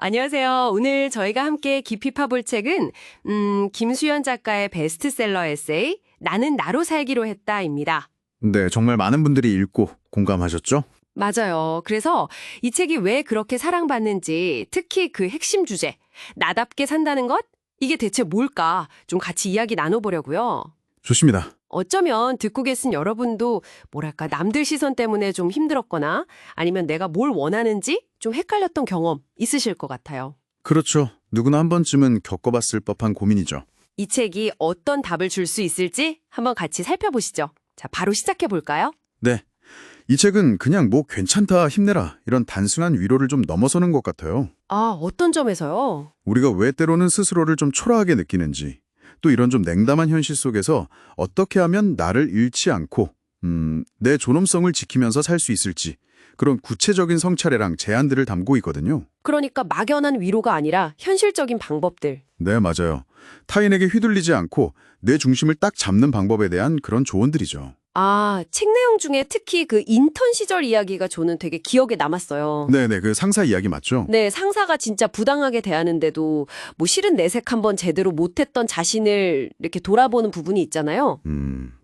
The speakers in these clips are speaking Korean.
안녕하세요. 오늘 저희가 함께 깊이 파볼 책은 김수연 작가의 베스트셀러 에세이 나는 나로 살기로 했다입니다. 네, 정말 많은 분들이 읽고 공감하셨죠? 맞아요. 그래서 이 책이 왜 그렇게 사랑받는지, 특히 그 핵심 주제, 나답게 산다는 것? 이게 대체 뭘까? 좀 같이 이야기 나눠보려고요. 좋습니다. 어쩌면 듣고 계신 여러분도 뭐랄까 남들 시선 때문에 좀 힘들었거나 아니면 내가 뭘 원하는지 좀 헷갈렸던 경험 있으실 것 같아요. 그렇죠. 누구나 한 번쯤은 겪어봤을 법한 고민이죠. 이 책이 어떤 답을 줄 수 있을지 한번 같이 살펴보시죠. 자, 바로 시작해 볼까요? 네. 이 책은 그냥 뭐 괜찮다, 힘내라 이런 단순한 위로를 좀 넘어서는 것 같아요. 아, 어떤 점에서요? 우리가 왜 때로는 스스로를 좀 초라하게 느끼는지, 또 이런 좀 냉담한 현실 속에서 어떻게 하면 나를 잃지 않고 내 존엄성을 지키면서 살 수 있을지 그런 구체적인 성찰이랑 제안들을 담고 있거든요. 그러니까 막연한 위로가 아니라 현실적인 방법들. 네, 맞아요. 타인에게 휘둘리지 않고 내 중심을 딱 잡는 방법에 대한 그런 조언들이죠. 아, 책 내용 중에 특히 그 인턴 시절 이야기가 저는 되게 기억에 남았어요. 네네, 그 상사 이야기 맞죠? 네, 상사가 진짜 부당하게 대하는데도 뭐 실은 내색 한번 제대로 못했던 자신을 이렇게 돌아보는 부분이 있잖아요.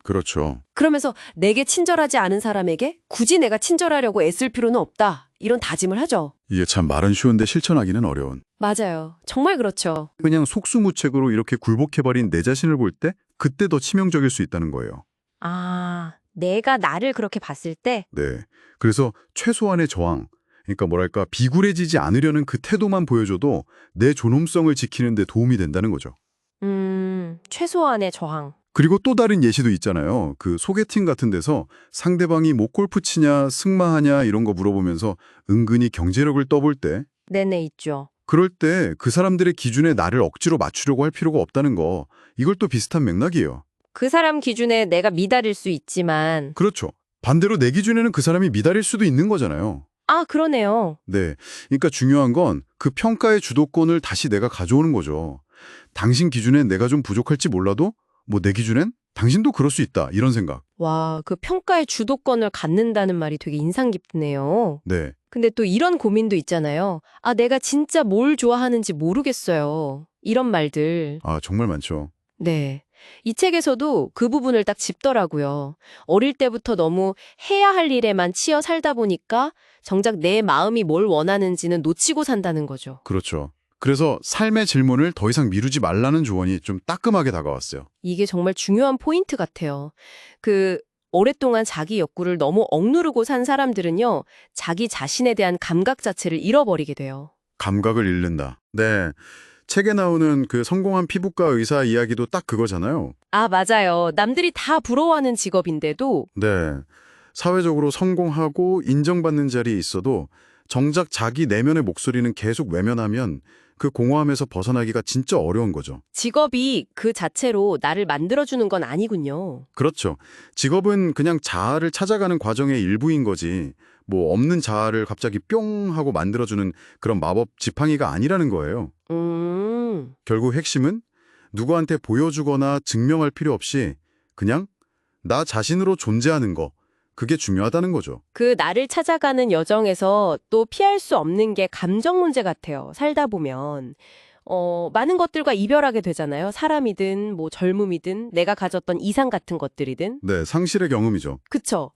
그렇죠. 그러면서 내게 친절하지 않은 사람에게 굳이 내가 친절하려고 애쓸 필요는 없다. 이런 다짐을 하죠. 이게 참 말은 쉬운데 실천하기는 어려운. 맞아요. 정말 그렇죠. 그냥 속수무책으로 이렇게 굴복해버린 내 자신을 볼 때 그때 더 치명적일 수 있다는 거예요. 아, 내가 나를 그렇게 봤을 때? 네. 그래서 최소한의 저항, 그러니까 뭐랄까 비굴해지지 않으려는 그 태도만 보여줘도 내 존엄성을 지키는 데 도움이 된다는 거죠. 최소한의 저항. 그리고 또 다른 예시도 있잖아요. 그 소개팅 같은 데서 상대방이 뭐 골프 치냐, 승마하냐 이런 거 물어보면서 은근히 경제력을 떠볼 때 네네, 있죠. 그럴 때 그 사람들의 기준에 나를 억지로 맞추려고 할 필요가 없다는 거 이걸 또 비슷한 맥락이에요. 그 사람 기준에 내가 미달일 수 있지만. 그렇죠. 반대로 내 기준에는 그 사람이 미달일 수도 있는 거잖아요. 아, 그러네요. 네. 그러니까 중요한 건 그 평가의 주도권을 다시 내가 가져오는 거죠. 당신 기준엔 내가 좀 부족할지 몰라도 뭐 내 기준엔 당신도 그럴 수 있다. 이런 생각. 와, 그 평가의 주도권을 갖는다는 말이 되게 인상 깊네요. 네. 근데 또 이런 고민도 있잖아요. 아, 내가 진짜 뭘 좋아하는지 모르겠어요. 이런 말들. 아, 정말 많죠. 네. 이 책에서도 그 부분을 딱 짚더라고요. 어릴 때부터 너무 해야 할 일에만 치여 살다 보니까 정작 내 마음이 뭘 원하는지는 놓치고 산다는 거죠. 그렇죠. 그래서 삶의 질문을 더 이상 미루지 말라는 조언이 좀 따끔하게 다가왔어요. 이게 정말 중요한 포인트 같아요. 오랫동안 자기 욕구를 너무 억누르고 산 사람들은요, 자기 자신에 대한 감각 자체를 잃어버리게 돼요. 감각을 잃는다. 네. 책에 나오는 그 성공한 피부과 의사 이야기도 딱 그거잖아요. 아, 맞아요. 남들이 다 부러워하는 직업인데도. 네. 사회적으로 성공하고 인정받는 자리에 있어도 정작 자기 내면의 목소리는 계속 외면하면 그 공허함에서 벗어나기가 진짜 어려운 거죠. 직업이 그 자체로 나를 만들어주는 건 아니군요. 그렇죠. 직업은 그냥 자아를 찾아가는 과정의 일부인 거지. 뭐 없는 자아를 갑자기 뿅 하고 만들어주는 그런 마법 지팡이가 아니라는 거예요. 결국 핵심은 누구한테 보여주거나 증명할 필요 없이 그냥 나 자신으로 존재하는 거. 그게 중요하다는 거죠. 그 나를 찾아가는 여정에서 또 피할 수 없는 게 감정 문제 같아요. 살다 보면. 많은 것들과 이별하게 되잖아요. 사람이든 뭐 젊음이든 내가 가졌던 이상 같은 것들이든. 네, 상실의 경험이죠. 그쵸?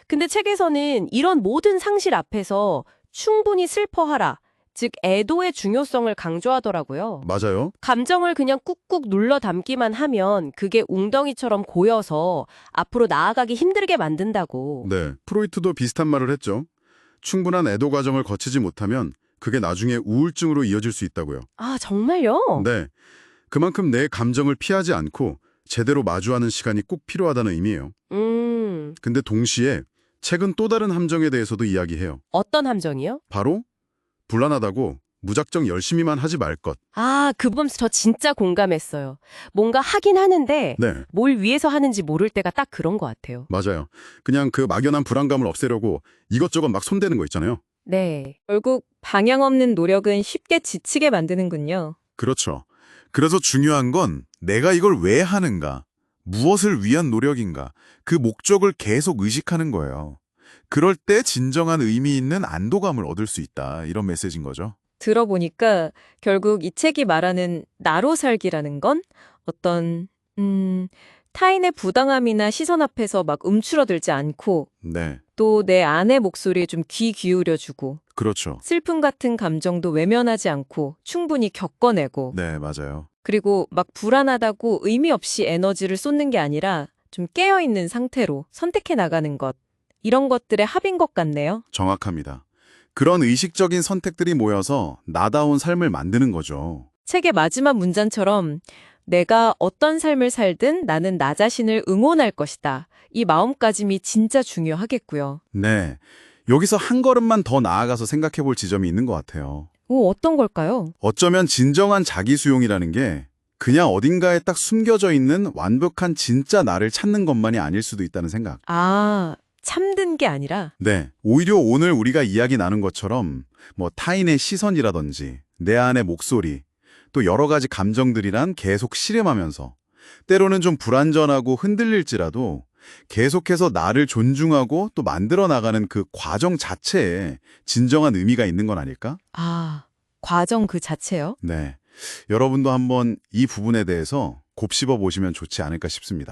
근데 책에서는 이런 모든 상실 앞에서 충분히 슬퍼하라. 즉 애도의 중요성을 강조하더라고요. 맞아요. 감정을 그냥 꾹꾹 눌러 담기만 하면 그게 웅덩이처럼 고여서 앞으로 나아가기 힘들게 만든다고. 네, 프로이트도 비슷한 말을 했죠. 충분한 애도 과정을 거치지 못하면 그게 나중에 우울증으로 이어질 수 있다고요. 아, 정말요? 네, 그만큼 내 감정을 피하지 않고 제대로 마주하는 시간이 꼭 필요하다는 의미예요. 근데 동시에 책은 또 다른 함정에 대해서도 이야기해요. 어떤 함정이요? 바로 불안하다고 무작정 열심히만 하지 말 것. 아, 그 부분 저 진짜 공감했어요. 뭔가 하긴 하는데 네, 뭘 위해서 하는지 모를 때가 딱 그런 것 같아요. 맞아요. 그냥 그 막연한 불안감을 없애려고 이것저것 막 손대는 거 있잖아요. 네. 결국 방향 없는 노력은 쉽게 지치게 만드는군요. 그렇죠. 그래서 중요한 건 내가 이걸 왜 하는가, 무엇을 위한 노력인가, 그 목적을 계속 의식하는 거예요. 그럴 때 진정한 의미 있는 안도감을 얻을 수 있다. 이런 메시지인 거죠. 들어보니까 결국 이 책이 말하는 나로 살기라는 건 어떤 타인의 부당함이나 시선 앞에서 막 움츠러들지 않고 네, 또 내 안의 목소리에 좀 귀 기울여주고 그렇죠. 슬픔 같은 감정도 외면하지 않고 충분히 겪어내고 네, 맞아요. 그리고 막 불안하다고 의미 없이 에너지를 쏟는 게 아니라 좀 깨어있는 상태로 선택해 나가는 것. 이런 것들의 합인 것 같네요. 정확합니다. 그런 의식적인 선택들이 모여서 나다운 삶을 만드는 거죠. 책의 마지막 문장처럼 내가 어떤 삶을 살든 나는 나 자신을 응원할 것이다. 이 마음가짐이 진짜 중요하겠고요. 네, 여기서 한 걸음만 더 나아가서 생각해 볼 지점이 있는 것 같아요. 오, 어떤 걸까요? 어쩌면 진정한 자기 수용이라는 게 그냥 어딘가에 딱 숨겨져 있는 완벽한 진짜 나를 찾는 것만이 아닐 수도 있다는 생각. 아, 참든 게 아니라 네, 오히려 오늘 우리가 이야기 나눈 것처럼 뭐 타인의 시선이라든지 내 안의 목소리, 또 여러 가지 감정들이란 계속 씨름하면서 때로는 좀 불완전하고 흔들릴지라도 계속해서 나를 존중하고 또 만들어 나가는 그 과정 자체에 진정한 의미가 있는 건 아닐까? 과정 그 자체요? 네, 여러분도 한번 이 부분에 대해서 곱씹어 보시면 좋지 않을까 싶습니다.